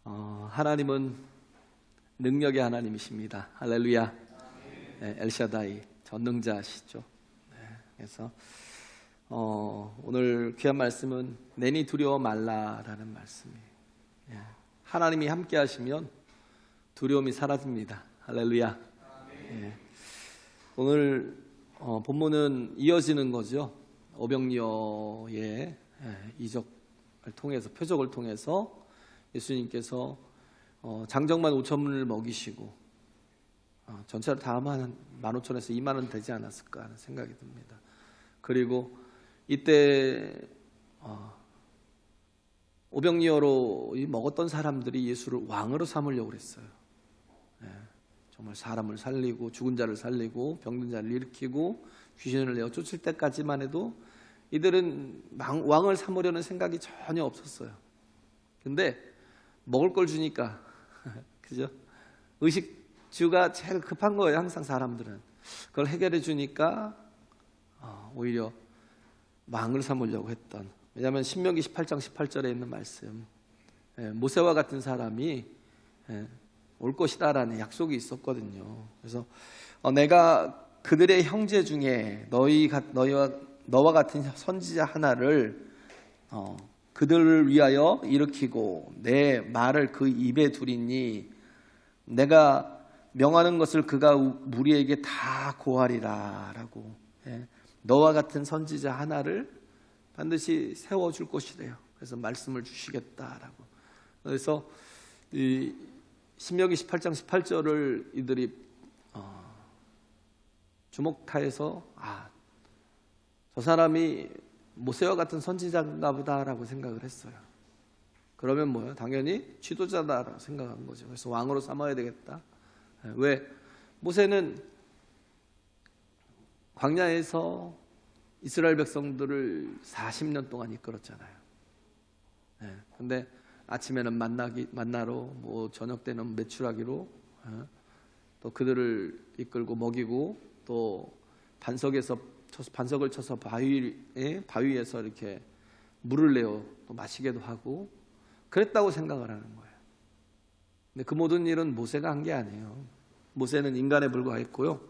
하나님은 능력의 하나님이십니다. 할렐루야. 네, 엘샤다이 전능자시죠. 네, 그래서 오늘 귀한 말씀은 내니 두려워 말라라는 말씀이에요. 네, 하나님이 함께 하시면 두려움이 사라집니다. 할렐루야. 네, 오늘 본문은 이어지는 거죠. 오병이어의 이적을 통해서, 표적을 통해서 예수님께서 장정만 5,000을 먹이시고 전체로 다 하면 15,000에서 20,000원 되지 않았을까 하는 생각이 듭니다. 그리고 이때 오병이어로 먹었던 사람들이 예수를 왕으로 삼으려고 했어요. 정말 사람을 살리고 죽은 자를 살리고 병든 자를 일으키고 귀신을 내어 쫓을 때까지만 해도 이들은 왕을 삼으려는 생각이 전혀 없었어요. 근데 먹을 걸 주니까 그죠? 의식주가 제일 급한 거예요. 항상 사람들은 그걸 해결해 주니까 오히려 왕을 삼으려고 했던. 왜냐하면 신명기 18장 18절에 있는 말씀, 모세와 같은 사람이 올 것이다라는 약속이 있었거든요. 그래서 내가 그들의 형제 중에 너와 같은 선지자 하나를 그들을 위하여 일으키고 내 말을 그 입에 두리니 내가 명하는 것을 그가 무리에게 다 고하리라 라고. 너와 같은 선지자 하나를 반드시 세워줄 것이래요. 그래서 말씀을 주시겠다라고. 그래서 이 신명기 18장 18절을 이들이 주목하여서 저 사람이 모세와 같은 선지자인가 보다라고 생각을 했어요. 그러면 뭐예요? 당연히 지도자다라고 생각한 거죠. 그래서 왕으로 삼아야 되겠다. 왜? 모세는 광야에서 이스라엘 백성들을 40년 동안 이끌었잖아요. 근데 아침에는 만나로, 저녁 때는 메추라기로 또 그들을 이끌고 먹이고 또 반석을 쳐서 바위에서 이렇게 물을 내어 또 마시게도 하고 그랬다고 생각을 하는 거예요. 근데 그 모든 일은 모세가 한 게 아니에요. 모세는 인간에 불과했고요.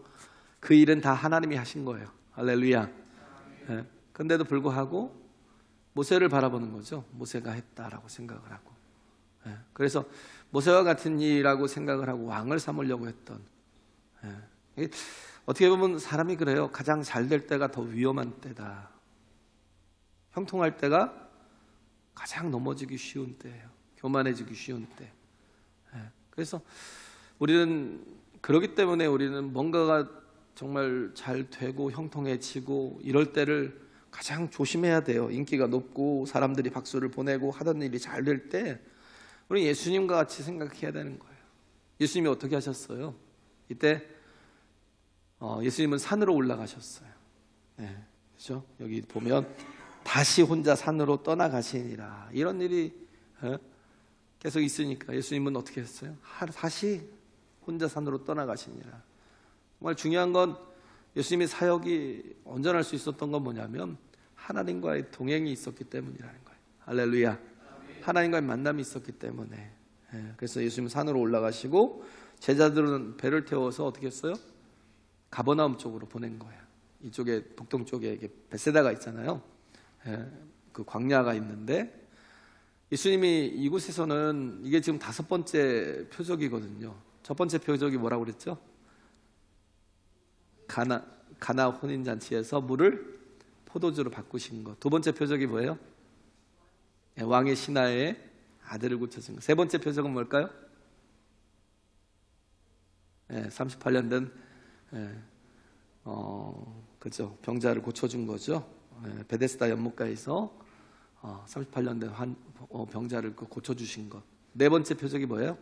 그 일은 다 하나님이 하신 거예요. 할렐루야. 그런데도 불구하고 모세를 바라보는 거죠. 모세가 했다라고 생각을 하고. 그래서 모세와 같은 일이라고 생각을 하고 왕을 삼으려고 했던. 어떻게 보면 사람이 그래요. 가장 잘 될 때가 더 위험한 때다. 형통할 때가 가장 넘어지기 쉬운 때예요. 교만해지기 쉬운 때. 그래서 우리는 그렇기 때문에 우리는 뭔가가 정말 잘 되고 형통해지고 이럴 때를 가장 조심해야 돼요. 인기가 높고 사람들이 박수를 보내고 하던 일이 잘 될 때 우리 예수님과 같이 생각해야 되는 거예요. 예수님이 어떻게 하셨어요? 이때 예수님은 산으로 올라가셨어요. 그렇죠? 여기 보면 다시 혼자 산으로 떠나가시니라 이런 일이 계속 있으니까 예수님은 어떻게 했어요? 다시 혼자 산으로 떠나가시니라. 정말 중요한 건 예수님의 사역이 온전할 수 있었던 건 뭐냐면 하나님과의 동행이 있었기 때문이라는 거예요. 할렐루야. 하나님과의 만남이 있었기 때문에. 그래서 예수님은 산으로 올라가시고 제자들은 배를 태워서 어떻게 했어요? 가버나움 쪽으로 보낸 거예요. 이쪽에 북동쪽에 베세다가 있잖아요. 그 광야가 있는데 예수님이 이곳에서는 이게 지금 5번째 표적이거든요. 첫 번째 표적이 뭐라고 그랬죠? 가나 혼인잔치에서 물을 포도주로 바꾸신 것. 두 번째 표적이 뭐예요? 왕의 신하의 아들을 고쳐준 것. 세 번째 표적은 뭘까요? 38년 된 그죠, 병자를 고쳐준 거죠. 베데스다 연못가에서 38년 된 병자를 고쳐주신 것. 네 번째 표적이 뭐예요?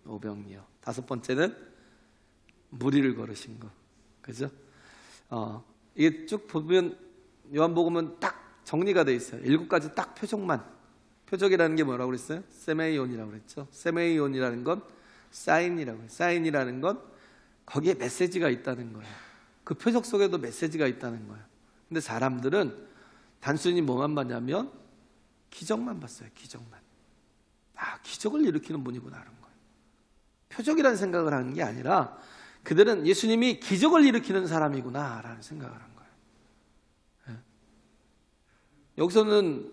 오병이어. 다섯 번째는 무리를 걸으신 것. 그죠? 이게 쭉 보면 요한복음은 딱 정리가 돼 있어요. 7가지 딱 표적만. 표적이라는 게 뭐라고 그랬어요? 세메이온이라고 그랬죠. 세메이온이라는 건 사인이라고 해요. 사인이라는 건 거기에 메시지가 있다는 거예요. 그 표적 속에도 메시지가 있다는 거예요. 근데 사람들은 단순히 뭐만 봤냐면 기적만 봤어요. 기적만. 기적을 일으키는 분이구나 하는 거예요. 표적이라는 생각을 하는 게 아니라 그들은 예수님이 기적을 일으키는 사람이구나 라는 생각을 한 거예요. 여기서는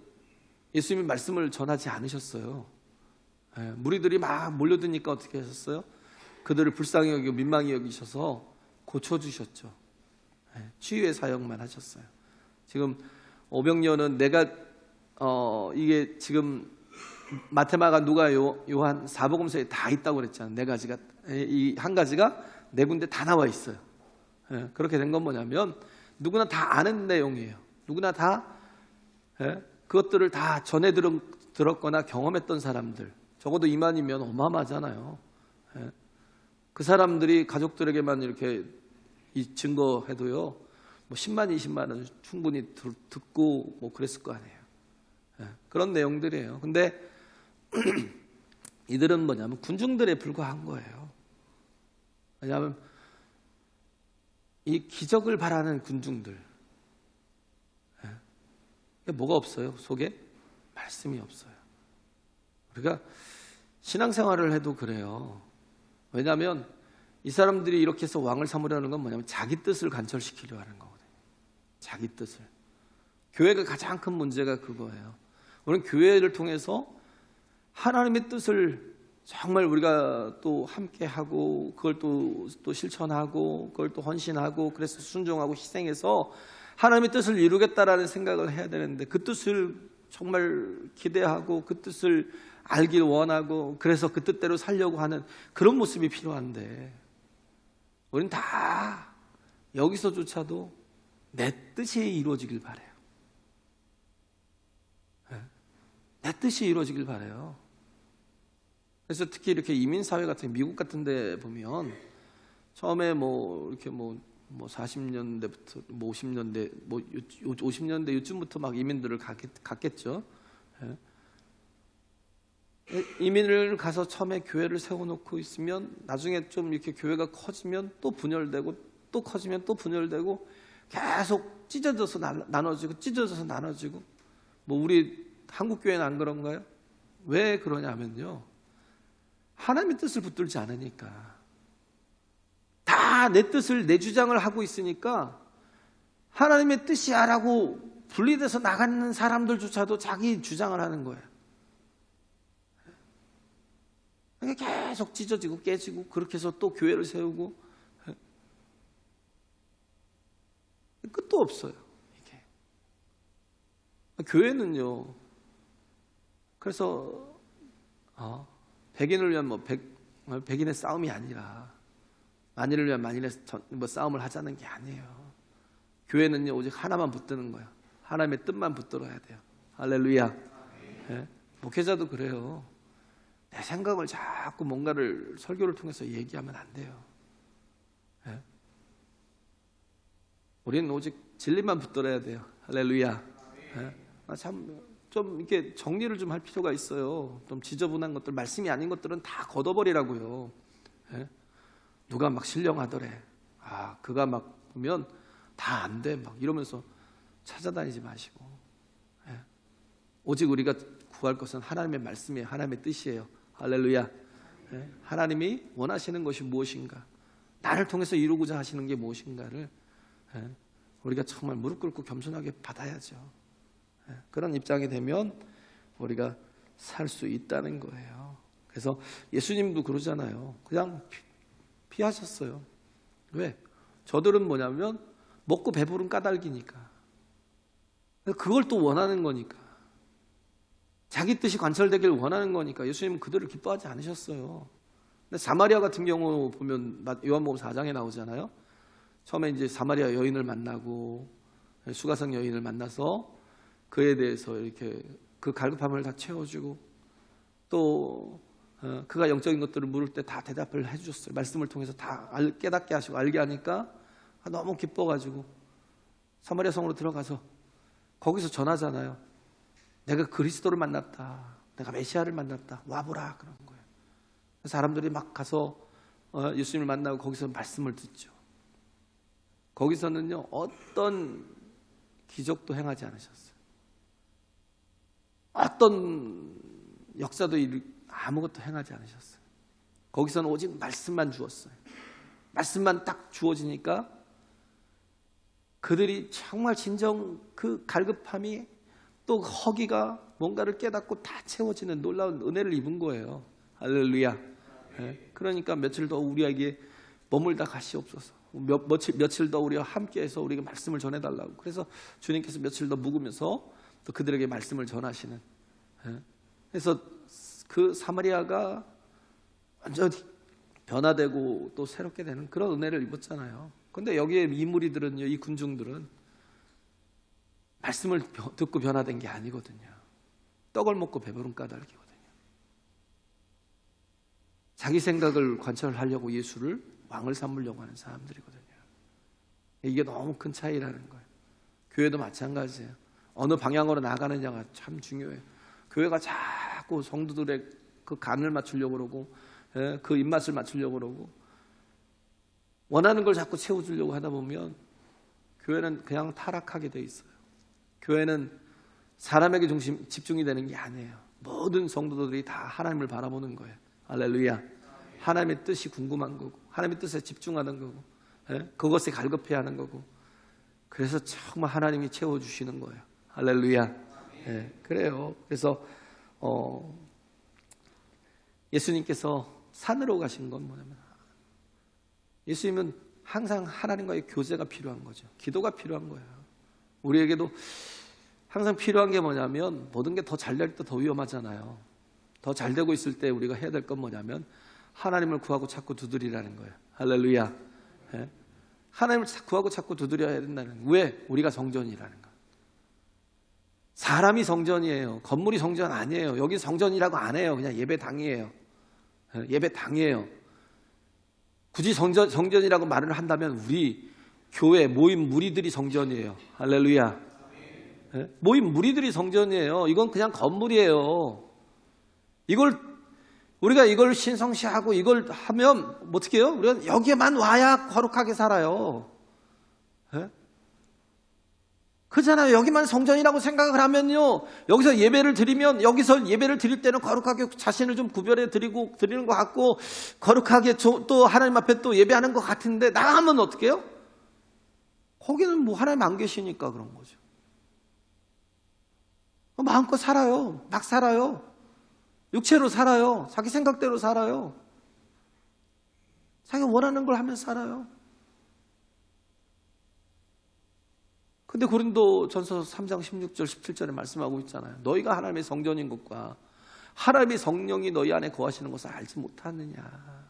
예수님이 말씀을 전하지 않으셨어요. 무리들이 막 몰려드니까 어떻게 하셨어요? 그들을 불쌍히 여기고 민망히 여기셔서 고쳐주셨죠. 치유의 사역만 하셨어요. 지금 오병이어는 내가 이게 지금 마테마가 누가 요한 사복음서에 다 있다고 그랬잖아요. 네 가지가, 이 한 가지가 네 군데 다 나와 있어요. 그렇게 된 건 뭐냐면 누구나 다 아는 내용이에요. 누구나 다 그것들을 다 전해 들었거나 경험했던 사람들, 적어도 이만이면 어마어마하잖아요. 그 사람들이 가족들에게만 이렇게 이 증거해도요, 뭐 10만, 20만은 충분히 듣고 뭐 그랬을 거 아니에요. 그런 내용들이에요. 근데 이들은 뭐냐면 군중들에 불과한 거예요. 왜냐하면 이 기적을 바라는 군중들, 뭐가 없어요? 속에 말씀이 없어요. 우리가 신앙생활을 해도 그래요. 왜냐하면 이 사람들이 이렇게 해서 왕을 삼으려는 건 뭐냐면 자기 뜻을 관철시키려 하는 거거든요. 자기 뜻을. 교회가 가장 큰 문제가 그거예요. 우리는 교회를 통해서 하나님의 뜻을 정말 우리가 또 함께 하고 그걸 또 실천하고 그걸 또 헌신하고 그래서 순종하고 희생해서 하나님의 뜻을 이루겠다라는 생각을 해야 되는데, 그 뜻을 정말 기대하고 그 뜻을 알길 원하고 그래서 그 뜻대로 살려고 하는 그런 모습이 필요한데, 우리는 다 여기서조차도 내 뜻이 이루어지길 바라요. 내 뜻이 이루어지길 바라요. 그래서 특히 이렇게 이민사회 같은 미국 같은 데 보면 처음에 뭐 이렇게 뭐 40년대부터 뭐 50년대 뭐 50년대 요즘부터 막 이민들을 갔겠죠. 이민을 가서 처음에 교회를 세워놓고 있으면 나중에 좀 이렇게 교회가 커지면 또 분열되고 또 커지면 또 분열되고 계속 찢어져서 나눠지고 찢어져서 나눠지고. 뭐 우리 한국 교회는 안 그런가요? 왜 그러냐면요, 하나님의 뜻을 붙들지 않으니까. 다 내 뜻을, 내 주장을 하고 있으니까 하나님의 뜻이야라고 분리돼서 나가는 사람들조차도 자기 주장을 하는 거예요. 계속 찢어지고 깨지고 그렇게 해서 또 교회를 세우고 끝도 없어요. 이게. 교회는요, 그래서 백인을 위한 백인의 싸움이 아니라 만일을 위한 만일의 싸움을 하자는 게 아니에요. 교회는요, 오직 하나만 붙드는 거예요. 하나님의 뜻만 붙들어야 돼요. 할렐루야. 목회자도 그래요. 내 생각을 자꾸 뭔가를 설교를 통해서 얘기하면 안 돼요. 우리는 오직 진리만 붙들어야 돼요. 할렐루야. 참 좀 이렇게 정리를 좀 할 필요가 있어요. 좀 지저분한 것들, 말씀이 아닌 것들은 다 걷어버리라고요. 누가 막 신령하더래. 그가 막 보면 다 안 돼. 막 이러면서 찾아다니지 마시고. 오직 우리가 구할 것은 하나님의 말씀이에요. 하나님의 뜻이에요. 할렐루야. 하나님이 원하시는 것이 무엇인가, 나를 통해서 이루고자 하시는 게 무엇인가를 우리가 정말 무릎 꿇고 겸손하게 받아야죠. 그런 입장이 되면 우리가 살 수 있다는 거예요. 그래서 예수님도 그러잖아요. 그냥 피하셨어요. 왜? 저들은 뭐냐면 먹고 배부른 까닭이니까. 그걸 또 원하는 거니까. 자기 뜻이 관철되길 원하는 거니까 예수님은 그들을 기뻐하지 않으셨어요. 근데 사마리아 같은 경우 보면 요한복음 4장에 나오잖아요. 처음에 이제 사마리아 여인을 만나고 수가성 여인을 만나서 그에 대해서 이렇게 그 갈급함을 다 채워주고 또 그가 영적인 것들을 물을 때 다 대답을 해주셨어요. 말씀을 통해서 다 깨닫게 하시고 알게 하니까 너무 기뻐가지고 사마리아 성으로 들어가서 거기서 전하잖아요. 내가 그리스도를 만났다. 내가 메시아를 만났다. 와보라 그런 거예요. 사람들이 막 가서 예수님을 만나고 거기서 말씀을 듣죠. 거기서는요, 어떤 기적도 행하지 않으셨어요. 어떤 역사도 아무것도 행하지 않으셨어요. 거기서는 오직 말씀만 주었어요. 말씀만 딱 주어지니까 그들이 정말 진정 그 갈급함이 또 허기가 뭔가를 깨닫고 다 채워지는 놀라운 은혜를 입은 거예요. 할렐루야. 네. 그러니까 며칠 더 우리에게 머물다 가시옵소서. 며칠 더 우리와 함께해서 우리에게 말씀을 전해달라고. 그래서 주님께서 며칠 더 묵으면서 또 그들에게 말씀을 전하시는. 네. 그래서 그 사마리아가 완전히 변화되고 또 새롭게 되는 그런 은혜를 입었잖아요. 그런데 여기에 이 무리들은요, 이 군중들은 말씀을 듣고 변화된 게 아니거든요. 떡을 먹고 배부른 까닭이거든요. 자기 생각을 관철하려고 예수를 왕을 삼으려고 하는 사람들이거든요. 이게 너무 큰 차이라는 거예요. 교회도 마찬가지예요. 어느 방향으로 나가느냐가 참 중요해요. 교회가 자꾸 성도들의 그 간을 맞추려고 그러고, 그 입맛을 맞추려고 그러고, 원하는 걸 자꾸 채워주려고 하다 보면 교회는 그냥 타락하게 돼 있어요. 교회는 사람에게 집중이 되는 게 아니에요. 모든 성도들이 다 하나님을 바라보는 거예요. 할렐루야. 하나님의 뜻이 궁금한 거고, 하나님의 뜻에 집중하는 거고, 그것에 갈급해야 하는 거고, 그래서 정말 하나님이 채워주시는 거예요. 할렐루야. 그래요. 그래서 예수님께서 산으로 가신 건 뭐냐면, 예수님은 항상 하나님과의 교제가 필요한 거죠. 기도가 필요한 거예요. 우리에게도 항상 필요한 게 뭐냐면, 모든 게 더 잘 될 때 더 위험하잖아요. 더 잘 되고 있을 때 우리가 해야 될 건 뭐냐면, 하나님을 구하고 찾고 두드리라는 거예요. 할렐루야. 하나님을 구하고 찾고 두드려야 된다는 거예요. 왜? 우리가 성전이라는 거예요. 사람이 성전이에요. 건물이 성전 아니에요. 여기 성전이라고 안 해요. 그냥 예배당이에요. 예배당이에요. 굳이 성전이라고 말을 한다면 우리 교회 모임 무리들이 성전이에요. 할렐루야. 모임 무리들이 성전이에요. 이건 그냥 건물이에요. 우리가 이걸 신성시하고 이걸 하면 어떻게 해요? 우리가 여기에만 와야 거룩하게 살아요. 그렇잖아요. 여기만 성전이라고 생각을 하면요, 여기서 예배를 드리면, 여기서 예배를 드릴 때는 거룩하게 자신을 좀 구별해 드리는 것 같고, 거룩하게 또 하나님 앞에 또 예배하는 것 같은데, 나가면 어떻게 해요? 거기는 뭐 하나님 안 계시니까 그런 거죠. 마음껏 살아요. 막 살아요. 육체로 살아요. 자기 생각대로 살아요. 자기가 원하는 걸 하면서 살아요. 근데 고린도전서 3장 16절 17절에 말씀하고 있잖아요. 너희가 하나님의 성전인 것과 하나님의 성령이 너희 안에 거하시는 것을 알지 못하느냐.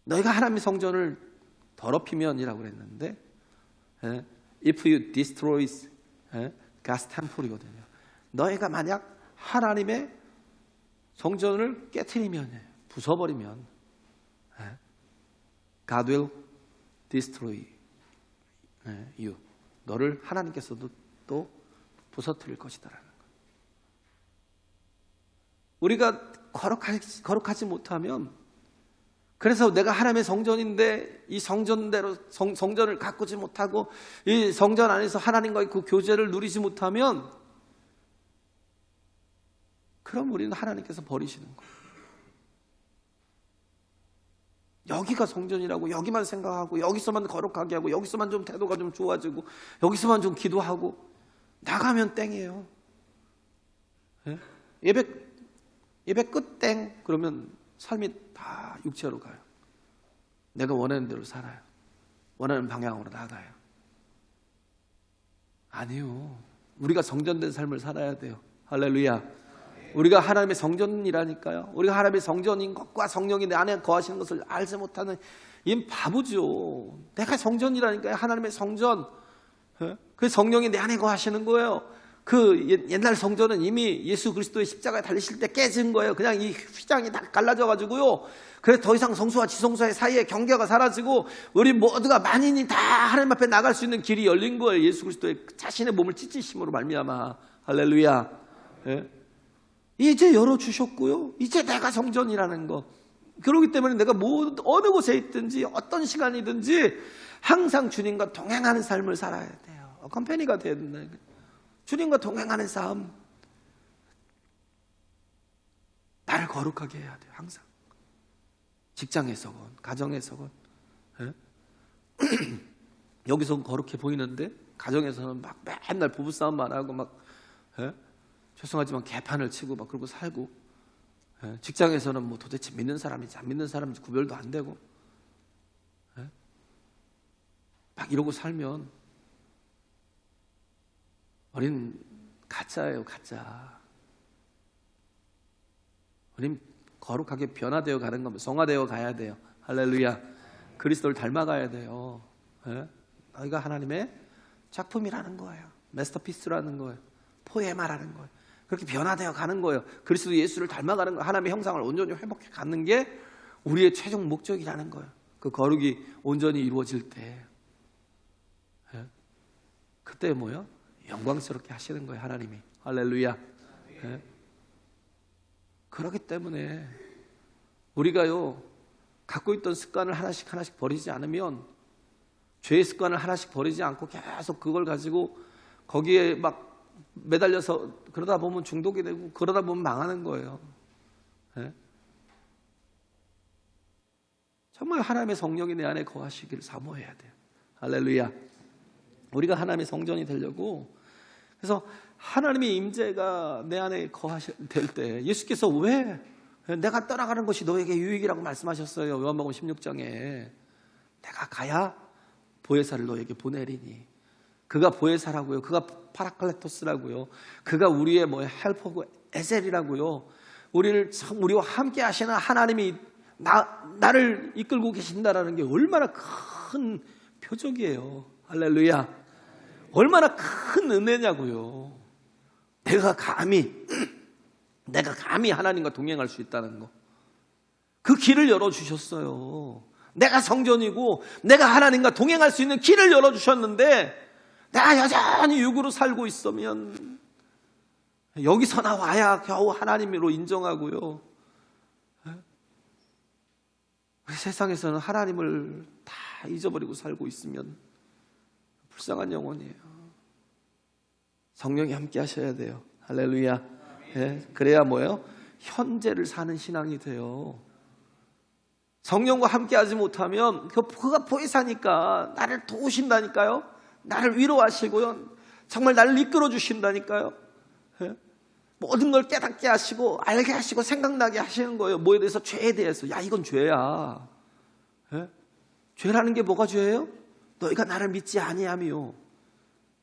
너희가 하나님의 성전을 더럽히면이라고 그랬는데, if you destroy God's temple이거든요. 너희가 만약 하나님의 성전을 깨트리면, 부숴버리면, God will destroy you. 너를 하나님께서도 또 부서뜨릴 것이다라는 거예요. 우리가 거룩하지 못하면, 그래서 내가 하나님의 성전인데 이 성전대로 성전을 가꾸지 못하고 이 성전 안에서 하나님과의 그 교제를 누리지 못하면, 그럼 우리는 하나님께서 버리시는 거예요. 여기가 성전이라고 여기만 생각하고, 여기서만 거룩하게 하고, 여기서만 좀 태도가 좀 좋아지고, 여기서만 좀 기도하고, 나가면 땡이에요. 예배 끝 땡. 그러면 삶이 다 육체로 가요. 내가 원하는 대로 살아요. 원하는 방향으로 나가요. 아니요. 우리가 성전된 삶을 살아야 돼요. 할렐루야. 우리가 하나님의 성전이라니까요. 우리가 하나님의 성전인 것과 성령이 내 안에 거하시는 것을 알지 못하는 이 바보죠. 내가 성전이라니까요. 하나님의 성전. 그 성령이 내 안에 거하시는 거예요. 그 옛날 성전은 이미 예수 그리스도의 십자가에 달리실 때 깨진 거예요. 그냥 이 휘장이 다 갈라져 가지고요. 그래서 더 이상 성수와 지성소의 사이에 경계가 사라지고, 우리 모두가 만인이 다 하나님 앞에 나갈 수 있는 길이 열린 거예요. 예수 그리스도의 자신의 몸을 찢으심으로 말미암아. 할렐루야. 이제 열어주셨고요. 이제 내가 성전이라는 거. 그렇기 때문에 내가 어느 곳에 있든지 어떤 시간이든지 항상 주님과 동행하는 삶을 살아야 돼요. 컴퍼니가 돼야 된다. 주님과 동행하는 삶. 나를 거룩하게 해야 돼요. 항상. 직장에서건 가정에서건. 예? 여기서는 거룩해 보이는데 가정에서는 막 맨날 부부싸움만 하고 막 예? 죄송하지만 개판을 치고 막 그러고 살고, 예? 직장에서는 뭐 도대체 믿는 사람인지 안 믿는 사람인지 구별도 안 되고, 예? 막 이러고 살면 우린 가짜예요, 가짜. 우린 거룩하게 변화되어 가는 겁니다. 성화되어 가야 돼요. 할렐루야. 그리스도를 닮아가야 돼요. 예? 너희가 하나님의 작품이라는 거예요. 마스터피스라는 거예요. 포에마라는 거예요. 그렇게 변화되어 가는 거예요. 그리스도 예수를 닮아가는 거예요. 하나님의 형상을 온전히 회복해 가는 게 우리의 최종 목적이라는 거예요. 그 거룩이 온전히 이루어질 때, 예? 그때 뭐요? 영광스럽게 하시는 거예요, 하나님이. 할렐루야. 예? 그렇기 때문에 우리가요, 갖고 있던 습관을 하나씩 버리지 않으면, 죄의 습관을 하나씩 버리지 않고 계속 그걸 가지고 거기에 막 매달려서 그러다 보면 중독이 되고 그러다 보면 망하는 거예요. 네? 정말 하나님의 성령이 내 안에 거하시기를 사모해야 돼요. 할렐루야. 우리가 하나님의 성전이 되려고, 그래서 하나님의 임재가 내 안에 될 때, 예수께서 왜 내가 떠나가는 것이 너에게 유익이라고 말씀하셨어요. 요한복음 16장에 내가 가야 보혜사를 너에게 보내리니. 그가 보혜사라고요. 그가 파라클레토스라고요. 그가 우리의 헬퍼고 에셀이라고요. 우리와 함께 하시는 하나님이 나를 이끌고 계신다라는 게 얼마나 큰 표적이에요. 할렐루야. 얼마나 큰 은혜냐고요. 내가 감히 하나님과 동행할 수 있다는 거. 그 길을 열어주셨어요. 내가 성전이고 내가 하나님과 동행할 수 있는 길을 열어주셨는데, 내가 여전히 육으로 살고 있으면 여기서 나와야 겨우 하나님으로 인정하고요. 우리 세상에서는 하나님을 다 잊어버리고 살고 있으면 불쌍한 영혼이에요. 성령이 함께 하셔야 돼요. 할렐루야. 예, 그래야 뭐예요? 현재를 사는 신앙이 돼요. 성령과 함께 하지 못하면 그가 보혜사니까 나를 도우신다니까요. 나를 위로하시고요. 정말 나를 이끌어 주신다니까요. 예? 모든 걸 깨닫게 하시고 알게 하시고 생각나게 하시는 거예요. 뭐에 대해서? 죄에 대해서. 야, 이건 죄야. 예? 죄라는 게 뭐가 죄예요? 너희가 나를 믿지 아니하며.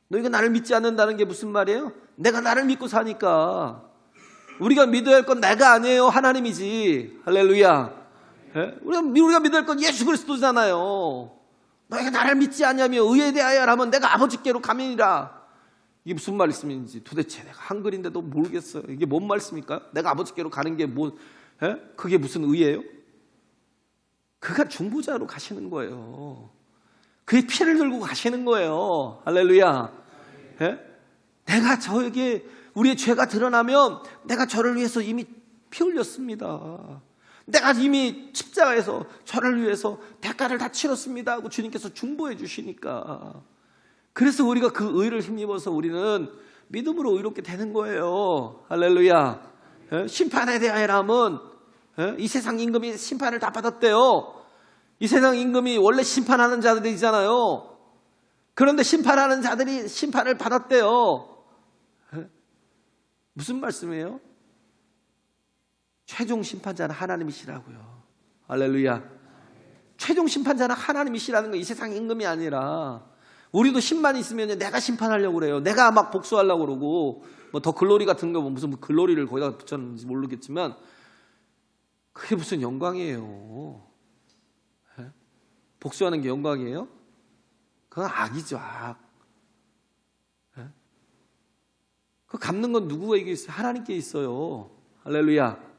너희가 나를 믿지 않는다는 게 무슨 말이에요? 내가 나를 믿고 사니까. 우리가 믿어야 할 건 내가 아니에요. 하나님이지. 할렐루야. 예? 우리가 믿어야 할 건 예수 그리스도잖아요. 너희가 나를 믿지 않냐며 의에 대하여 하면 내가 아버지께로 가면이라. 이게 무슨 말씀인지 도대체 내가 한글인데도 모르겠어요. 이게 뭔 말씀입니까? 내가 아버지께로 가는 게 그게 무슨 의예요? 그가 중보자로 가시는 거예요. 그의 피를 들고 가시는 거예요. 할렐루야. 예? 내가 저에게 우리의 죄가 드러나면 내가 저를 위해서 이미 피 흘렸습니다. 내가 이미 십자가에서 저를 위해서 대가를 다 치렀습니다 하고 주님께서 중보해 주시니까, 그래서 우리가 그 의를 힘입어서 우리는 믿음으로 의롭게 되는 거예요. 할렐루야. 예? 심판에 대하여라면 이 세상 임금이 심판을 다 받았대요. 이 세상 임금이 원래 심판하는 자들이잖아요. 그런데 심판하는 자들이 심판을 받았대요. 예? 무슨 말씀이에요? 최종 심판자는 하나님이시라고요. 할렐루야. 최종 심판자는 하나님이시라는 거, 이 세상 임금이 아니라. 우리도 10만 있으면 내가 심판하려고 그래요. 내가 막 복수하려고 그러고, 뭐 더 글로리 같은 거, 무슨 글로리를 거기다 붙였는지 모르겠지만, 그게 무슨 영광이에요. 예? 복수하는 게 영광이에요? 그건 악이죠, 악. 예? 그 갚는 건 누구에게 있어요? 하나님께 있어요. 할렐루야.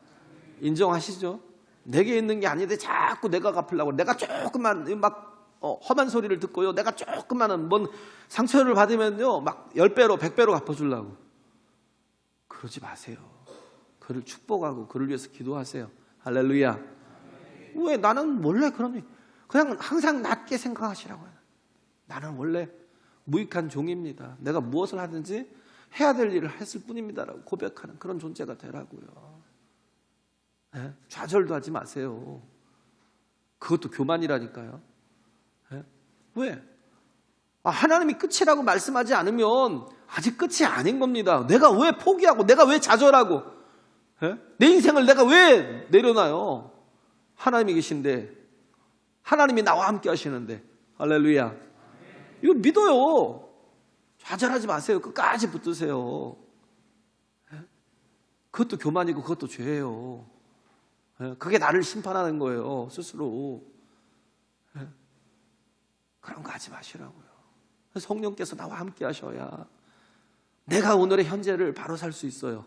인정하시죠? 내게 있는 게 아닌데 자꾸 내가 갚으려고, 내가 조금만 막 험한 소리를 듣고요, 내가 조금만 뭔 상처를 받으면요 막 10배로 100배로 갚아주려고. 그러지 마세요. 그를 축복하고 그를 위해서 기도하세요. 할렐루야. 왜? 나는 원래 그냥 항상 낮게 생각하시라고요. 나는 원래 무익한 종입니다. 내가 무엇을 하든지 해야 될 일을 했을 뿐입니다라고 고백하는 그런 존재가 되라고요. 좌절도 하지 마세요. 그것도 교만이라니까요. 왜? 하나님이 끝이라고 말씀하지 않으면 아직 끝이 아닌 겁니다. 내가 왜 포기하고 내가 왜 좌절하고 내 인생을 내가 왜 내려놔요? 하나님이 계신데, 하나님이 나와 함께 하시는데. 할렐루야. 이거 믿어요. 좌절하지 마세요. 끝까지 붙드세요. 그것도 교만이고 그것도 죄예요. 그게 나를 심판하는 거예요, 스스로. 그런 거 하지 마시라고요. 성령께서 나와 함께 하셔야 내가 오늘의 현재를 바로 살 수 있어요.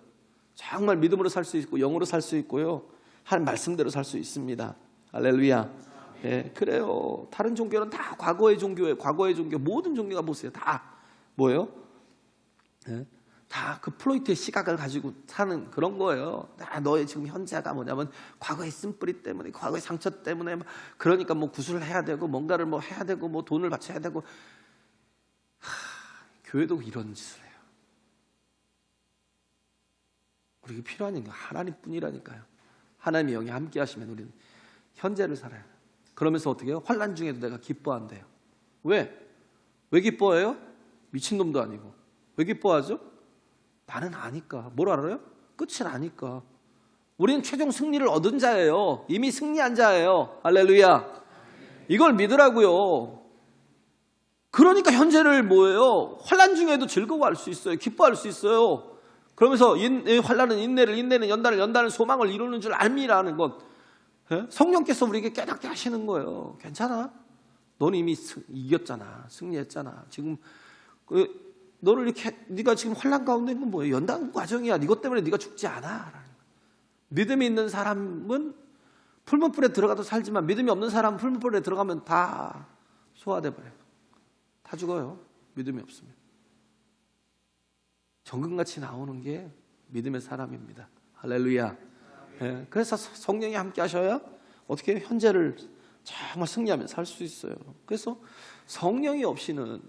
정말 믿음으로 살 수 있고 영으로 살 수 있고요, 하나님 말씀대로 살 수 있습니다. 할렐루야. 그래요. 다른 종교는 다 과거의 종교예요. 과거의 종교. 모든 종교가 보세요. 다 뭐예요? 다 그 플로이트의 시각을 가지고 사는 그런 거예요. 너의 지금 현재가 뭐냐면 과거의 쓴뿌리 때문에, 과거의 상처 때문에, 그러니까 뭐 구술을 해야 되고 뭔가를 뭐 해야 되고 뭐 돈을 바쳐야 되고. 교회도 이런 짓을 해요. 우리가 필요한 게 하나님뿐이라니까요. 하나님의 영이 함께 하시면 우리는 현재를 살아요. 그러면서 어떻게 해요? 환난 중에도 내가 기뻐한대요. 왜? 왜 기뻐해요? 미친놈도 아니고. 왜 기뻐하죠? 나는 아니까. 뭘 알아요? 끝을 아니까. 우리는 최종 승리를 얻은 자예요. 이미 승리한 자예요. 할렐루야. 이걸 믿으라고요. 그러니까 현재를 뭐예요? 환난 중에도 즐거워할 수 있어요. 기뻐할 수 있어요. 그러면서 환난은 인내를, 인내는 연단을, 연단은 소망을 이루는 줄 알미라는 것. 성령께서 우리에게 깨닫게 하시는 거예요. 괜찮아. 너는 이미 이겼잖아. 승리했잖아. 지금 너를 이렇게, 네가 지금 환난 가운데 있는 건 뭐예요? 연단 과정이야. 이것 때문에 네가 죽지 않아. 믿음이 있는 사람은 풀무불에 들어가도 살지만, 믿음이 없는 사람은 풀무불에 들어가면 다 소화돼 버려요. 다 죽어요. 믿음이 없으면. 정금같이 나오는 게 믿음의 사람입니다. 할렐루야. 그래서 성령이 함께 하셔야 어떻게 현재를 정말 승리하며 살 수 있어요. 그래서 성령이 없이는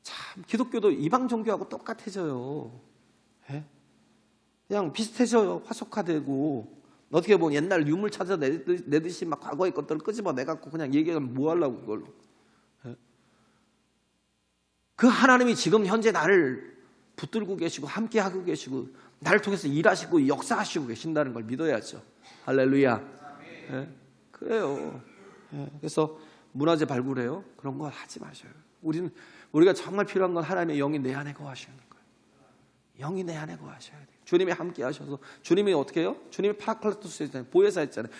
참 기독교도 이방 종교하고 똑같아져요. 그냥 비슷해져요. 화석화되고. 어떻게 보면 옛날 유물 찾아내듯이 막 과거의 것들을 끄집어내갖고 그냥 얘기하면 뭐 하려고 그걸로. 그 하나님이 지금 현재 나를 붙들고 계시고 함께하고 계시고 나를 통해서 일하시고 역사하시고 계신다는 걸 믿어야죠. 할렐루야. 그래요. 그래서 문화재 발굴해요. 그런 거 하지 마셔요. 우리가 정말 필요한 건 하나님의 영이 내 안에 거하시는 거예요. 영이 내 안에 거하셔야 돼요. 주님이 함께 하셔서. 주님이 어떻게 해요? 주님이 파라클라토스 했잖아요. 보혜사 했잖아요.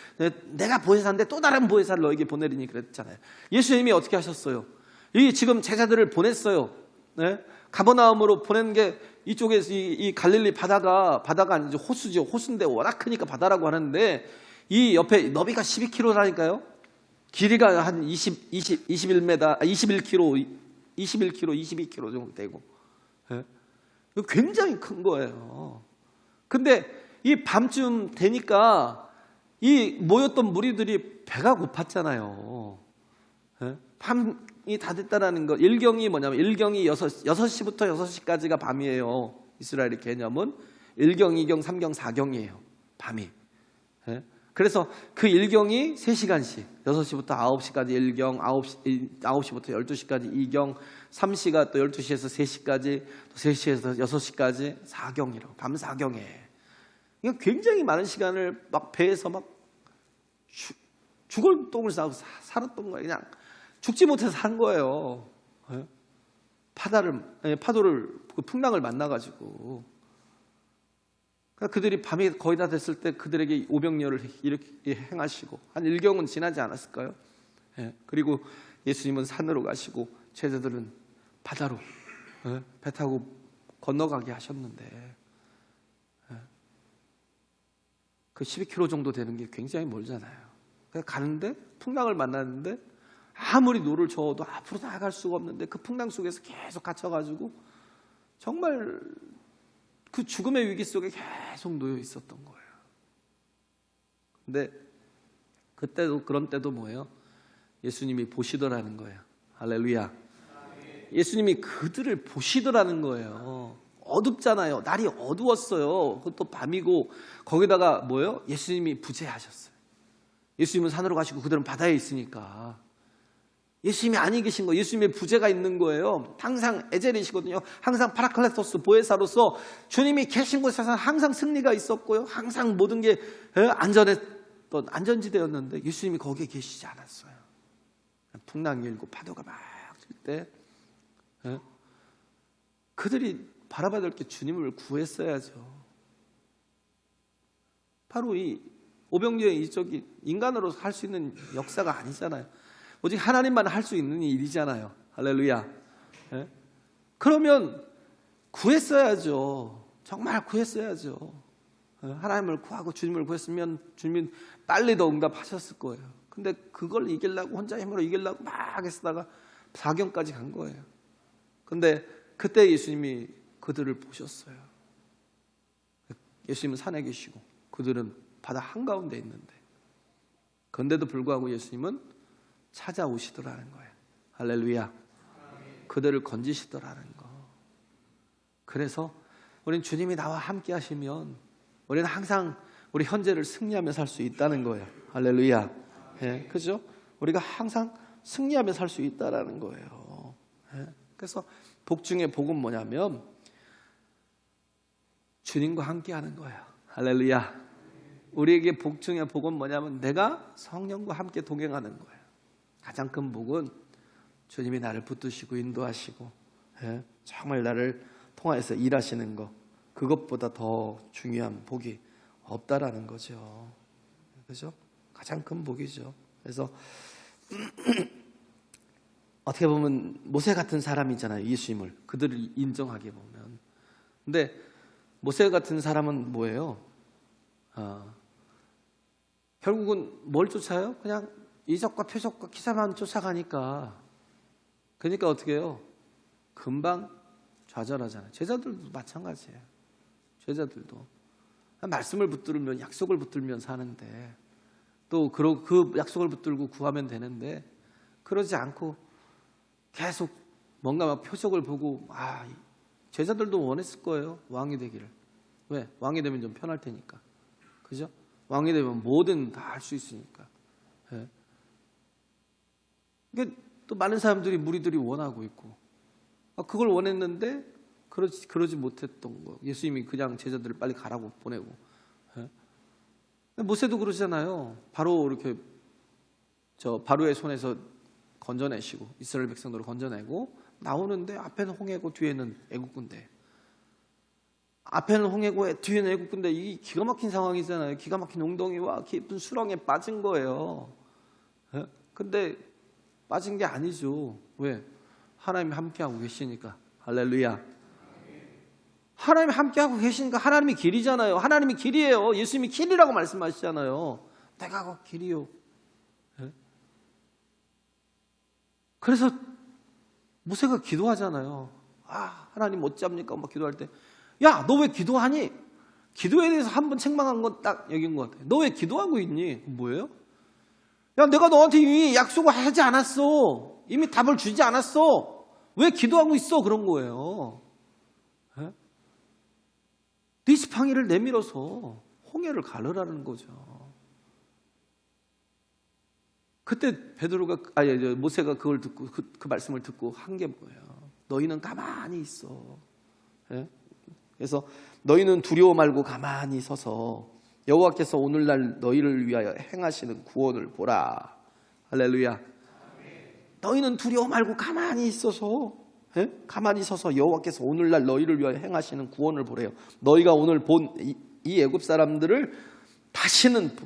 내가 보혜사인데 또 다른 보혜사를 너에게 보내리니 그랬잖아요. 예수님이 어떻게 하셨어요? 이 지금 제자들을 보냈어요. 가버나움으로 보낸 게 이쪽에서 이 갈릴리 바다가 아니죠. 호수죠. 호수인데 워낙 크니까 바다라고 하는데 이 옆에 너비가 12km라니까요. 길이가 한 21m, 21km, 22km 정도 되고. 이거 굉장히 큰 거예요. 근데 이 밤쯤 되니까 이 모였던 무리들이 배가 고팠잖아요. 밤이 다 됐다라는 거. 일경이 뭐냐면 일경이 6시부터 6시까지가 밤이에요. 이스라엘의 개념은 1경, 2경, 3경, 4경이에요. 밤이. 그래서 그 일경이 3시간씩 6시부터 9시까지 1경, 9시부터 12시까지 2경, 3시가 또 12시에서 3시까지, 또 3시에서 6시까지 4경이라고. 밤 4경에. 이거 굉장히 많은 시간을 막 배에서 막 죽을 똥을 싸고 살았던 거예요. 그냥 죽지 못해서 산 거예요. 파도를, 풍랑을 만나가지고. 그러니까 그들이 밤이 거의 다 됐을 때 그들에게 오병이어를 이렇게 행하시고, 한 1경은 지나지 않았을까요? 그리고 예수님은 산으로 가시고 제자들은 바다로 배 타고 건너가게 하셨는데, 그 12km 정도 되는 게 굉장히 멀잖아요. 그래서 가는데 풍랑을 만났는데 아무리 노를 저어도 앞으로 나아갈 수가 없는데 그 풍랑 속에서 계속 갇혀가지고 정말 그 죽음의 위기 속에 계속 놓여 있었던 거예요. 근데 그때도, 그런 때도 뭐예요? 예수님이 보시더라는 거예요. 할렐루야. 예수님이 그들을 보시더라는 거예요. 어둡잖아요. 날이 어두웠어요. 그것도 밤이고 거기다가 뭐예요? 예수님이 부재하셨어요. 예수님은 산으로 가시고 그들은 바다에 있으니까 예수님이 아니 계신 거예요. 예수님의 부재가 있는 거예요. 항상 에젤이시거든요. 항상 파라클레토스 보혜사로서 주님이 계신 곳에서는 항상 승리가 있었고요. 항상 모든 게 안전했던 안전지대였는데 예수님이 거기에 계시지 않았어요. 풍랑이 일고 파도가 막 칠 때 그들이 바라봐야 될 게 주님을 구했어야죠. 바로 이 오병이어의 이적이 인간으로서 할 수 있는 역사가 아니잖아요. 오직 하나님만 할 수 있는 일이잖아요. 할렐루야. 그러면 구했어야죠. 정말 구했어야죠. 하나님을 구하고 주님을 구했으면 주님이 빨리 더 응답하셨을 거예요. 근데 그걸 이기려고 혼자 힘으로 이기려고 막 애쓰다가 사경까지 간 거예요. 근데 그때 예수님이 그들을 보셨어요. 예수님은 산에 계시고 그들은 바다 한가운데 있는데 그런데도 불구하고 예수님은 찾아오시더라는 거예요. 할렐루야. 그들을 건지시더라는 거. 그래서 우리는 주님이 나와 함께 하시면 우리는 항상 우리 현재를 승리하며 살 수 있다는 거예요. 할렐루야. 예, 그죠? 우리가 항상 승리하며 살 수 있다라는 거예요. 예, 그래서 복 중에 복은 뭐냐면 주님과 함께 하는 거예요. 할렐루야. 우리에게 복 중에 복은 뭐냐면 내가 성령과 함께 동행하는 거예요. 가장 큰 복은 주님이 나를 붙드시고 인도하시고 정말 나를 통하여서 일하시는 것, 그것보다 더 중요한 복이 없다라는 거죠. 그죠? 가장 큰 복이죠. 그래서 어떻게 보면 모세 같은 사람이잖아요. 예수님을 그들을 인정하게 보면. 근데 모세 같은 사람은 뭐예요? 결국은 뭘 쫓아요? 그냥 이적과 표적과 기사만 쫓아가니까. 그러니까 어떻게 해요? 금방 좌절하잖아요. 제자들도 마찬가지예요. 제자들도 말씀을 붙들면, 약속을 붙들면 사는데 또 그 약속을 붙들고 구하면 되는데 그러지 않고 계속 뭔가 막 표적을 보고 제자들도 원했을 거예요. 왕이 되기를. 왜? 왕이 되면 좀 편할 테니까. 그죠? 왕이 되면 뭐든 다 할 수 있으니까. 예. 그러니까 또 많은 사람들이 무리들이 원하고 있고 그걸 원했는데 그러지 못했던 거. 예수님이 그냥 제자들을 빨리 가라고 보내고. 예. 모세도 그러잖아요. 바로 이렇게 바로의 손에서 건져내시고 이스라엘 백성들을 건져내고 나오는데 앞에는 홍해고 뒤에는 애국군대. 앞에는 홍해고 뒤에는 애국군대. 이 기가 막힌 상황이잖아요. 기가 막힌 웅덩이와 깊은 수렁에 빠진 거예요. 예? 근데 빠진 게 아니죠. 왜? 하나님이 함께하고 계시니까. 할렐루야. 하나님이 함께하고 계시니까. 하나님이 길이잖아요. 하나님이 길이에요. 예수님이 길이라고 말씀하시잖아요. 내가 그 길이요. 예? 그래서 모세가 기도하잖아요. 하나님 어찌합니까? 막 기도할 때 야, 너 왜 기도하니? 기도에 대해서 한번 책망한 건 딱 여긴 것 같아요. 너 왜 기도하고 있니? 뭐예요? 야, 내가 너한테 이미 약속을 하지 않았어. 이미 답을 주지 않았어. 왜 기도하고 있어? 그런 거예요. 네? 네 지팡이를 내밀어서 홍해를 가르라는 거죠. 그때 모세가 그걸 듣고 그 말씀을 듣고 한 게 뭐예요? 너희는 가만히 있어. 네? 그래서 너희는 두려워 말고 가만히 서서 여호와께서 오늘날 너희를 위하여 행하시는 구원을 보라. 할렐루야. 너희는 두려워 말고 가만히 있어서 가만히 서서 여호와께서 오늘날 너희를 위하여 행하시는 구원을 보래요. 너희가 오늘 본 이 애굽 사람들을 다시는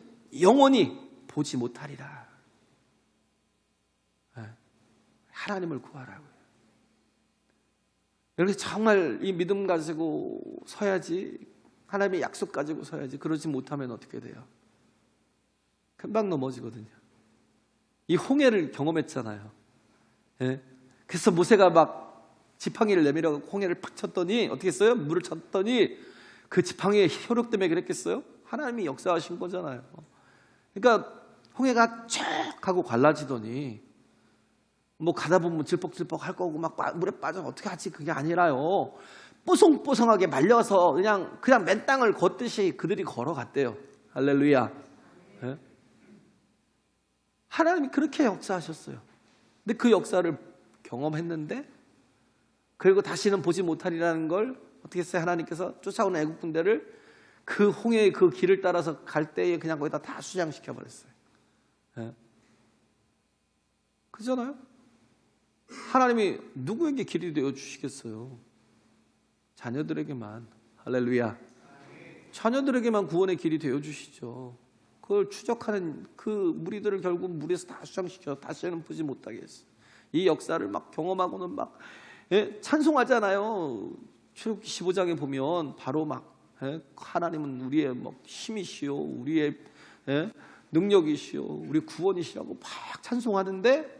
영원히 보지 못하리라. 하나님을 구하라고요. 이렇게 정말 이 믿음 가지고 서야지. 하나님의 약속 가지고 서야지. 그러지 못하면 어떻게 돼요? 금방 넘어지거든요. 이 홍해를 경험했잖아요. 예? 그래서 모세가 막 지팡이를 내밀어 홍해를 팍 쳤더니 어떻게 했어요? 물을 쳤더니 그 지팡이의 효력 때문에 그랬겠어요? 하나님이 역사하신 거잖아요. 그러니까 홍해가 쫙 하고 갈라지더니 뭐 가다 보면 질퍽질퍽 할 거고 막 물에 빠져 어떻게 하지? 그게 아니라요. 뽀송뽀송하게 말려서 그냥 맨 땅을 걷듯이 그들이 걸어갔대요. 할렐루야. 네? 하나님이 그렇게 역사하셨어요. 근데 그 역사를 경험했는데 그리고 다시는 보지 못하리라는 걸 어떻게 했어요? 하나님께서 쫓아오는 애국 군대를 그 홍해의 그 길을 따라서 갈 때에 그냥 거기다 다 수장시켜 버렸어요. 네? 그잖아요? 하나님이 누구에게 길이 되어 주시겠어요? 자녀들에게만. 할렐루야. 자녀들에게만 구원의 길이 되어 주시죠. 그걸 추적하는 그 무리들을 결국 물에서 다 수장시켜 다시는 보지 못하게 했어요. 이 역사를 막 경험하고는 막 찬송하잖아요. 출애굽기 15장에 보면 바로 막 하나님은 우리의 힘이시오, 우리의 능력이시오, 우리 구원이시라고 막 찬송하는데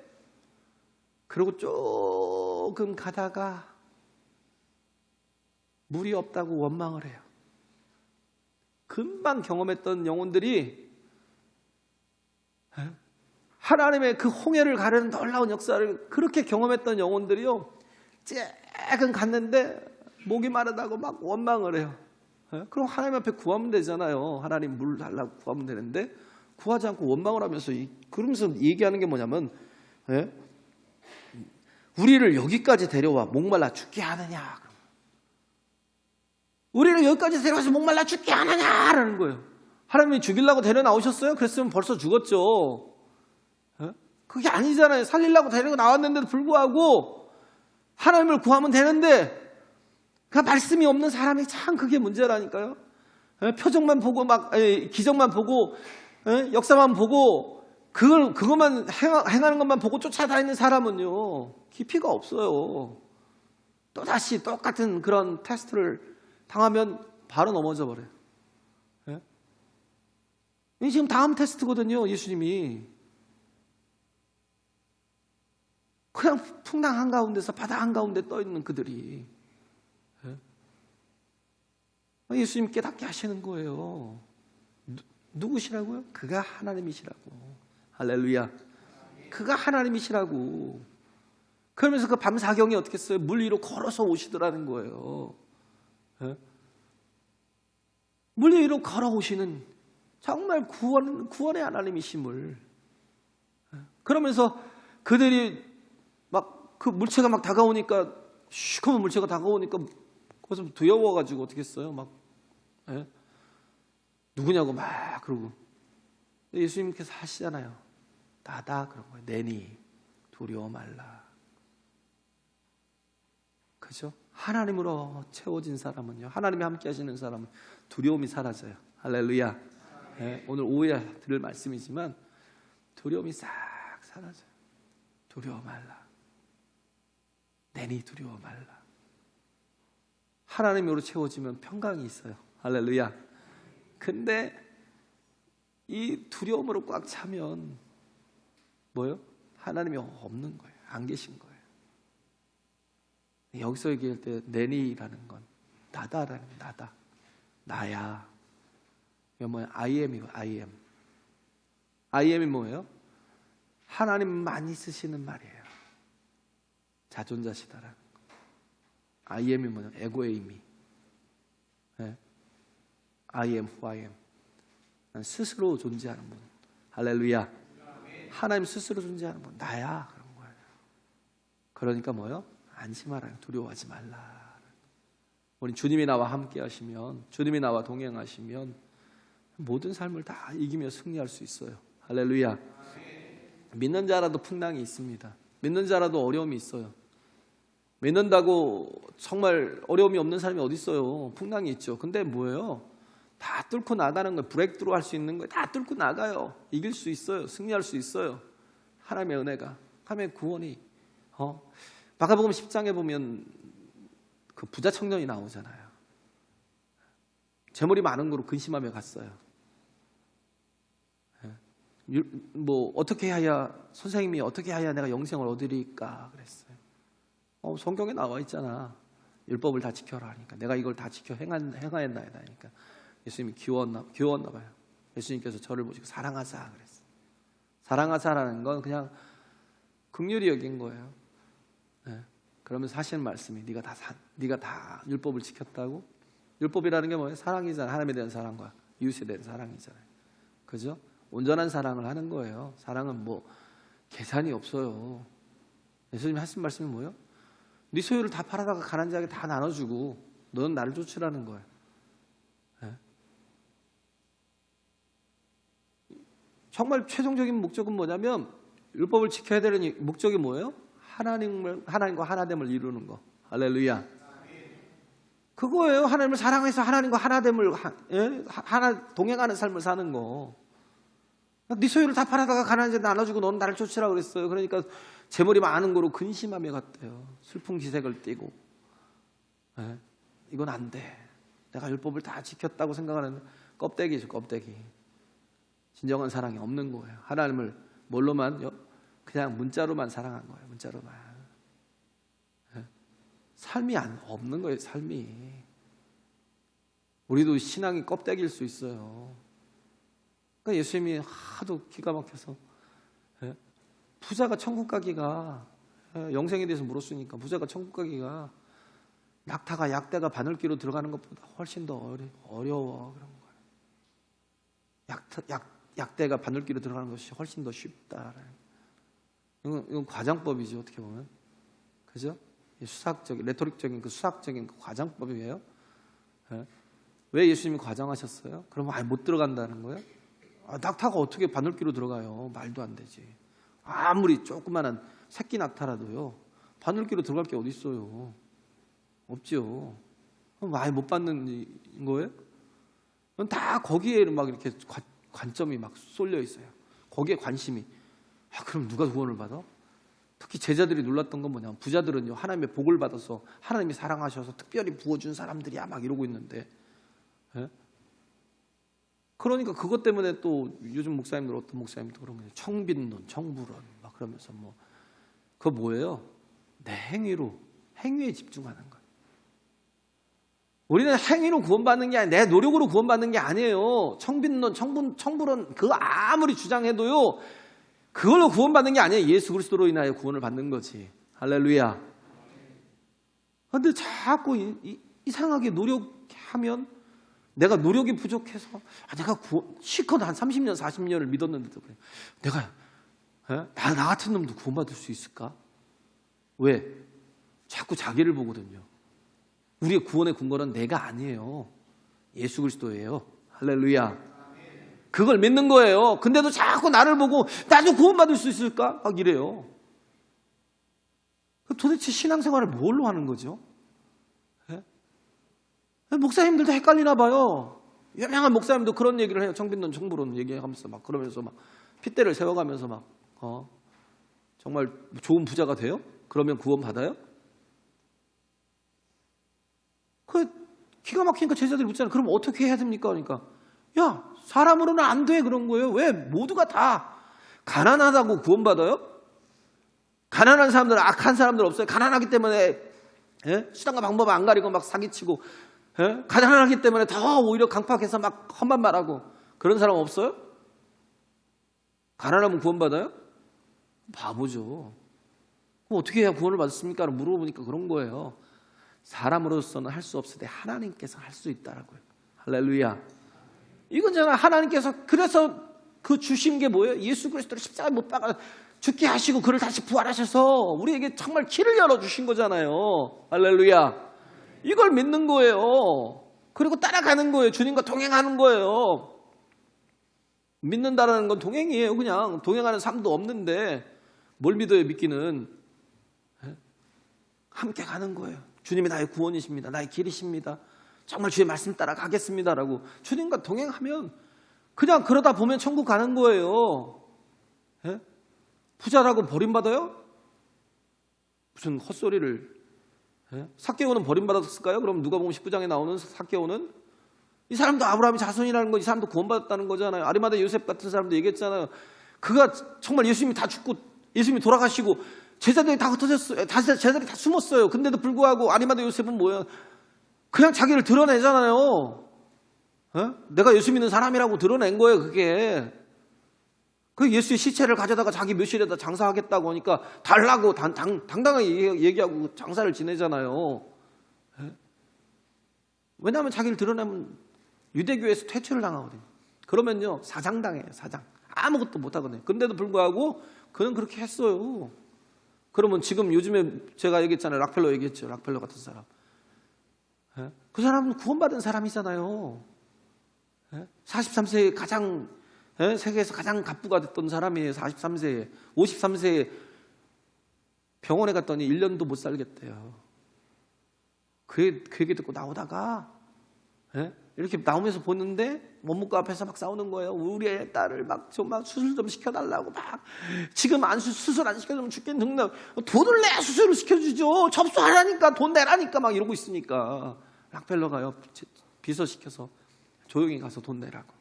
그리고 조금 가다가 물이 없다고 원망을 해요. 금방 경험했던 영혼들이 하나님의 그 홍해를 가르는 놀라운 역사를 그렇게 경험했던 영혼들이요, 쬐금 갔는데 목이 마르다고 막 원망을 해요. 그럼 하나님 앞에 구하면 되잖아요. 하나님 물 달라고 구하면 되는데 구하지 않고 원망을 하면서 그러면서 얘기하는 게 뭐냐면 우리를 여기까지 데려와 목말라 죽게 하느냐, 우리를 여기까지 데려와서 목말라 죽게 하느냐라는 거예요. 하나님이 죽이려고 데려 나오셨어요? 그랬으면 벌써 죽었죠. 그게 아니잖아요. 살리려고 데리고 나왔는데도 불구하고 하나님을 구하면 되는데 그 말씀이 없는 사람이 참 그게 문제라니까요. 표정만 보고 막 기적만 보고 역사만 보고 그것만 행하는 것만 보고 쫓아다니는 사람은요 깊이가 없어요. 또다시 똑같은 그런 테스트를 당하면 바로 넘어져 버려요. 이 지금 다음 테스트거든요. 예수님이 그냥 풍랑 한가운데서 바다 한가운데 떠있는 그들이 예수님 깨닫게 하시는 거예요. 누구시라고요? 그가 하나님이시라고. 할렐루야. 그가 하나님이시라고. 그러면서 그 밤사경이 어떻게 했어요? 물 위로 걸어서 오시더라는 거예요. 물 위로 걸어오시는 정말 구원의 하나님이심을. 그러면서 그들이 막 그 물체가 막 다가오니까, 시커먼 물체가 다가오니까 거기서 두려워가지고 어떻게 했어요? 막 누구냐고 막 그러고. 예수님께서 하시잖아요. 나다 그런 거예요. 내니 두려워 말라. 그죠? 하나님으로 채워진 사람은요, 하나님이 함께 하시는 사람은 두려움이 사라져요. 할렐루야. 오늘 오후에 들을 말씀이지만 두려움이 싹 사라져요. 두려워 말라. 내니 두려워 말라. 하나님으로 채워지면 평강이 있어요. 할렐루야. 근데 이 두려움으로 꽉 차면 뭐예요? 하나님이 없는 거예요. 안 계신 거예요. 여기서 얘기할 때 내니라는 건 나다라는 건 나다. 나야. 이거 뭐야? I am이고 I am. I am이 뭐예요? 하나님만이 쓰시는 말이에요. 자존자시다라는 거. I am이 뭐냐? 에고의 의미. I am who I am. 난 스스로 존재하는 분. 할렐루야. 하나님 스스로 존재하는 분. 나야. 그런 거예요. 그러니까 뭐요? 안심하라. 두려워하지 말라. 우리 주님이 나와 함께 하시면, 주님이 나와 동행하시면 모든 삶을 다 이기며 승리할 수 있어요. 할렐루야. 믿는 자라도 풍랑이 있습니다. 믿는 자라도 어려움이 있어요. 믿는다고 정말 어려움이 없는 사람이 어디 있어요? 풍랑이 있죠. 근데 뭐예요? 다 뚫고 나가는 거예요. 브레이크드로 할 수 있는 거예요. 다 뚫고 나가요. 이길 수 있어요. 승리할 수 있어요. 하나님의 은혜가, 하나님의 구원이. 마가복음 10장에 보면 그 부자 청년이 나오잖아요. 재물이 많은 거로 근심하며 갔어요. 뭐 어떻게 해야, 선생님이 어떻게 해야 내가 영생을 얻으리까 그랬어요. 성경에 나와 있잖아. 율법을 다 지켜라 하니까. 내가 이걸 다 지켜 행하였나이다 하니까 예수님이 귀여웠나 봐요. 예수님께서 저를 보시고 사랑하사 그랬어요. 사랑하사라는 건 그냥 긍휼히 여긴 거예요. 그러면서 하시는 말씀이 네가 다 율법을 지켰다고? 율법이라는 게 뭐예요? 사랑이잖아요. 하나님에 대한 사랑과 이웃에 대한 사랑이잖아요. 그죠? 온전한 사랑을 하는 거예요. 사랑은 뭐 계산이 없어요. 예수님이 하신 말씀이 뭐예요? 네 소유를 다 팔아다가 가난한 자에게 다 나눠주고 너는 나를 쫓으라는 거예요. 네? 정말 최종적인 목적은 뭐냐면 율법을 지켜야 되는 목적이 뭐예요? 하나님과 하나됨을 이루는 거. 할렐루야. 그거예요. 하나님을 사랑해서 하나님과 하나됨을 동행하는 삶을 사는 거. 네 소유를 다 팔아다가 가난한 자에게 나눠주고 너는 나를 쫓으라 그랬어요. 그러니까 제 머리 많은 거로 근심하며 갔대요. 슬픈 기색을 띠고. 이건 안 돼. 내가 율법을 다 지켰다고 생각하는 껍데기죠, 껍데기. 진정한 사랑이 없는 거예요. 하나님을 뭘로만? 그냥 문자로만 사랑한 거예요. 문자로만. 삶이 없는 거예요. 삶이. 우리도 신앙이 껍데기일 수 있어요. 그러니까 예수님이 하도 기가 막혀서 부자가 천국 가기가, 영생에 대해서 물었으니까 부자가 천국 가기가 낙타가 약대가 바늘귀로 들어가는 것보다 훨씬 더 어려워 그런 거예요. 약대가 바늘귀로 들어가는 것이 훨씬 더 쉽다. 이건 과장법이죠. 어떻게 보면. 그죠? 수학적인, 레토릭적인 그 수학적인 그 과장법이에요. 왜 예수님이 과장하셨어요? 그러면 못 들어간다는 거예요? 낙타가 어떻게 바늘귀로 들어가요? 말도 안 되지. 아무리 조그마한 새끼 낙타라도요, 바늘귀로 들어갈 게 어디 있어요? 없죠. 그럼 많이 못 받는 거예요? 다 거기에 막 이렇게 관점이 막 쏠려 있어요. 거기에 관심이. 그럼 누가 구원을 받아? 특히 제자들이 놀랐던 건 뭐냐면 부자들은요, 하나님의 복을 받아서 하나님이 사랑하셔서 특별히 부어준 사람들이야 막 이러고 있는데, 그러니까 그것 때문에 또 요즘 목사님들, 어떤 목사님도 그런 거예요. 청빈론, 청부론 막 그러면서 그거 뭐예요? 내 행위에 집중하는 거예요. 우리는 행위로 구원받는 게 아니라 내 노력으로 구원받는 게 아니에요. 청빈론, 청부론 그거 아무리 주장해도요, 그걸로 구원받는 게 아니에요. 예수 그리스도로 인하여 구원을 받는 거지. 할렐루야. 그런데 자꾸 이상하게 노력하면, 내가 노력이 부족해서 내가 실컷 한 30년 40년을 믿었는데도 그래. 내가 나 같은 놈도 구원받을 수 있을까? 왜? 자꾸 자기를 보거든요. 우리의 구원의 근거는 내가 아니에요. 예수 그리스도예요. 할렐루야. 그걸 믿는 거예요. 근데도 자꾸 나를 보고 나도 구원받을 수 있을까? 막 이래요. 도대체 신앙생활을 뭘로 하는 거죠? 목사님들도 헷갈리나 봐요. 유명한 목사님도 그런 얘기를 해요. 청빈론, 청부론 얘기하면서 막 그러면서 막 핏대를 세워가면서 막 정말 좋은 부자가 돼요? 그러면 구원 받아요? 기가 막히니까 제자들이 묻잖아요. 그럼 어떻게 해야 됩니까? 그러니까 야, 사람으로는 안 돼 그런 거예요. 왜? 모두가 다 가난하다고 구원받아요? 가난한 사람들, 악한 사람들 없어요? 가난하기 때문에 수단과 방법을 안 가리고 막 사기치고, 가난하기 때문에 더 오히려 강팍해서 막 험한 말하고 그런 사람 없어요? 가난하면 구원받아요? 바보죠. 그럼 어떻게 해야 구원을 받습니까? 물어보니까 그런 거예요. 사람으로서는 할 수 없을 때 하나님께서 할 수 있다라고요. 할렐루야. 이거잖아. 하나님께서 그래서 그 주신 게 뭐예요? 예수 그리스도를 십자가에 못 박아 죽게 하시고 그를 다시 부활하셔서 우리에게 정말 길을 열어주신 거잖아요. 할렐루야. 이걸 믿는 거예요. 그리고 따라가는 거예요. 주님과 동행하는 거예요. 믿는다라는 건 동행이에요. 그냥 동행하는 삶도 없는데 뭘 믿어요? 믿기는 함께 가는 거예요. 주님이 나의 구원이십니다. 나의 길이십니다. 정말 주의 말씀 따라 가겠습니다라고 주님과 동행하면 그냥 그러다 보면 천국 가는 거예요. 부자라고 버림받아요? 무슨 헛소리를. 삭개오는 버림받았을까요? 그럼 누가복음 19장에 나오는 삭개오는 이 사람도 아브라함의 자손이라는 거, 이 사람도 구원받았다는 거잖아요. 아리마다 요셉 같은 사람도 얘기했잖아요. 그가 정말 예수님이 다 죽고 예수님이 돌아가시고 제자들이 다 흩어졌어요. 제자들이 다 숨었어요. 근데도 불구하고 아리마다 요셉은 뭐예요? 그냥 자기를 드러내잖아요. 내가 예수 믿는 사람이라고 드러낸 거예요. 그게 그 예수의 시체를 가져다가 자기 묘실에다 장사하겠다고 하니까 달라고 당당하게 얘기하고 장사를 지내잖아요. 왜냐하면 자기를 드러내면 유대교에서 퇴출을 당하거든요. 그러면요 사장당해요. 사장. 아무것도 못하거든요. 그런데도 불구하고 그는 그렇게 했어요. 그러면 지금 요즘에 제가 얘기했잖아요. 락펠러 얘기했죠. 락펠러 같은 사람. 그 사람은 구원받은 사람이잖아요. 43세에 가장 세계에서 가장 갑부가 됐던 사람이에요. 43세에. 53세에 병원에 갔더니 1년도 못 살겠대요. 그 얘기 듣고 나오다가 이렇게 나오면서 보는데 원무과 앞에서 막 싸우는 거예요. 우리 애 딸을 막 수술 좀 시켜달라고 막 지금 수술 안 시켜주면 죽겠는데 돈을 내야 수술을 시켜주죠. 접수하라니까 돈 내라니까 막 이러고 있으니까 락펠러가요 비서시켜서 조용히 가서 돈 내라고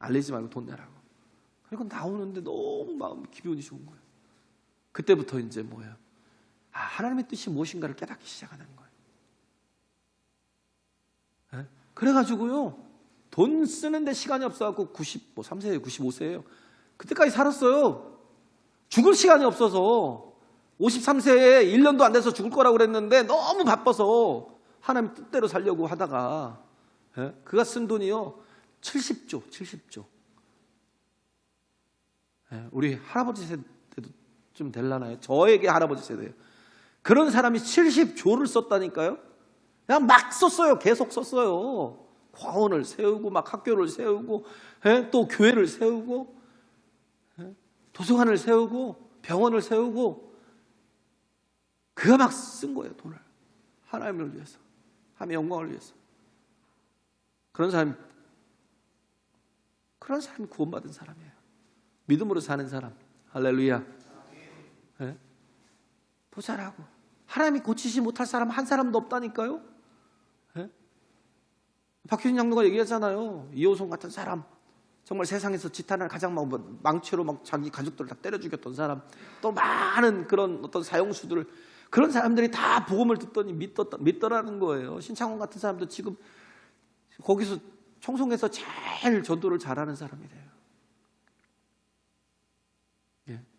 알리지 말고 돈 내라고. 그리고 나오는데 너무 마음이 기분이 좋은 거예요. 그때부터 이제 뭐예요? 하나님의 뜻이 무엇인가를 깨닫기 시작하는 거예요. 그래가지고요 돈 쓰는데 시간이 없어갖고 93세예요 95세예요 그때까지 살았어요. 죽을 시간이 없어서 53세에 1년도 안 돼서 죽을 거라고 그랬는데 너무 바빠서 하나님 뜻대로 살려고 하다가 그가 쓴 돈이요 70조. 우리 할아버지 세대도 좀 될라나요? 저에게 할아버지 세대예요. 그런 사람이 70조를 썼다니까요. 그냥 막 썼어요. 계속 썼어요. 과원을 세우고 막 학교를 세우고 또 교회를 세우고 도서관을 세우고 병원을 세우고 그가 막 쓴 거예요. 돈을 하나님을 위해서 하나님의 영광을 위해서. 그런 사람이 구원받은 사람이에요. 믿음으로 사는 사람. 할렐루야. 보자라고. 하나님이 고치지 못할 사람 한 사람도 없다니까요. 박효진 장로가 얘기하잖아요. 이호성 같은 사람, 정말 세상에서 지탄을 가장 망치로 막 자기 가족들을 다 때려 죽였던 사람, 또 많은 그런 어떤 사형수들, 그런 사람들이 다 복음을 듣더니 믿더라는 거예요. 신창원 같은 사람도 지금 거기서 청송에서 제일 전도를 잘하는 사람이래요.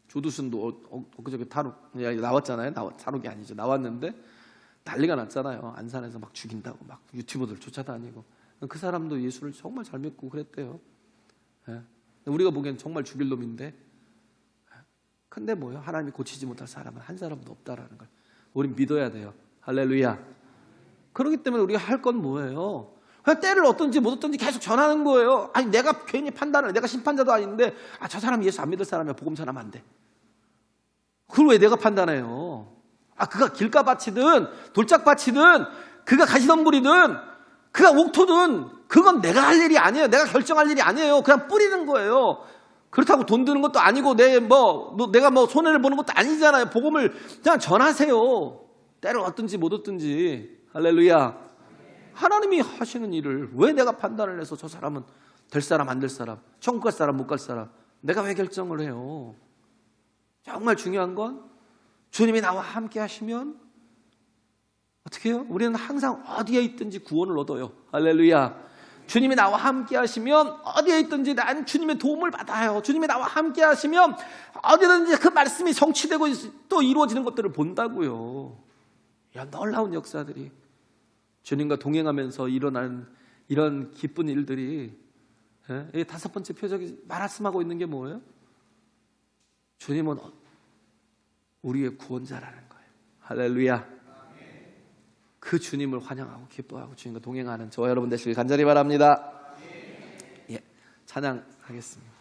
조두순도 엊그저께 나왔잖아요. 탈옥이 아니죠. 나왔는데 난리가 났잖아요. 안산에서 막 죽인다고 막 유튜버들 쫓아다니고. 그 사람도 예수를 정말 잘 믿고 그랬대요. 우리가 보기엔 정말 죽일 놈인데 근데 뭐예요? 하나님이 고치지 못할 사람은 한 사람도 없다라는 걸 우린 믿어야 돼요. 할렐루야. 그렇기 때문에 우리가 할 건 뭐예요? 그냥 때를 어떤지 못 어떤지 계속 전하는 거예요. 아니 내가 괜히 판단을, 내가 심판자도 아닌데 저 사람이 예수 안 믿을 사람이야. 복음 전하면 안 돼. 그걸 왜 내가 판단해요? 그가 길가밭이든 돌짝밭이든 그가 가시덤불이든 그가 옥토든 그건 내가 할 일이 아니에요. 내가 결정할 일이 아니에요. 그냥 뿌리는 거예요. 그렇다고 돈 드는 것도 아니고 내가 손해를 보는 것도 아니잖아요. 복음을 그냥 전하세요. 때를 얻든지 못 얻든지. 할렐루야. 하나님이 하시는 일을 왜 내가 판단을 해서 저 사람은 될 사람 안 될 사람, 천국 갈 사람 못 갈 사람 내가 왜 결정을 해요? 정말 중요한 건 주님이 나와 함께 하시면 어떻게 해요? 우리는 항상 어디에 있든지 구원을 얻어요. 할렐루야. 주님이 나와 함께 하시면 어디에 있든지 난 주님의 도움을 받아요. 주님이 나와 함께 하시면 어디든지 그 말씀이 성취되고 또 이루어지는 것들을 본다고요. 놀라운 역사들이 주님과 동행하면서 일어나는 이런 기쁜 일들이 다섯 번째 표적이 말씀하고 있는 게 뭐예요? 주님은 우리의 구원자라는 거예요. 할렐루야. 그 주님을 환영하고 기뻐하고 주님과 동행하는 저와 여러분 되시길 간절히 바랍니다. 찬양하겠습니다.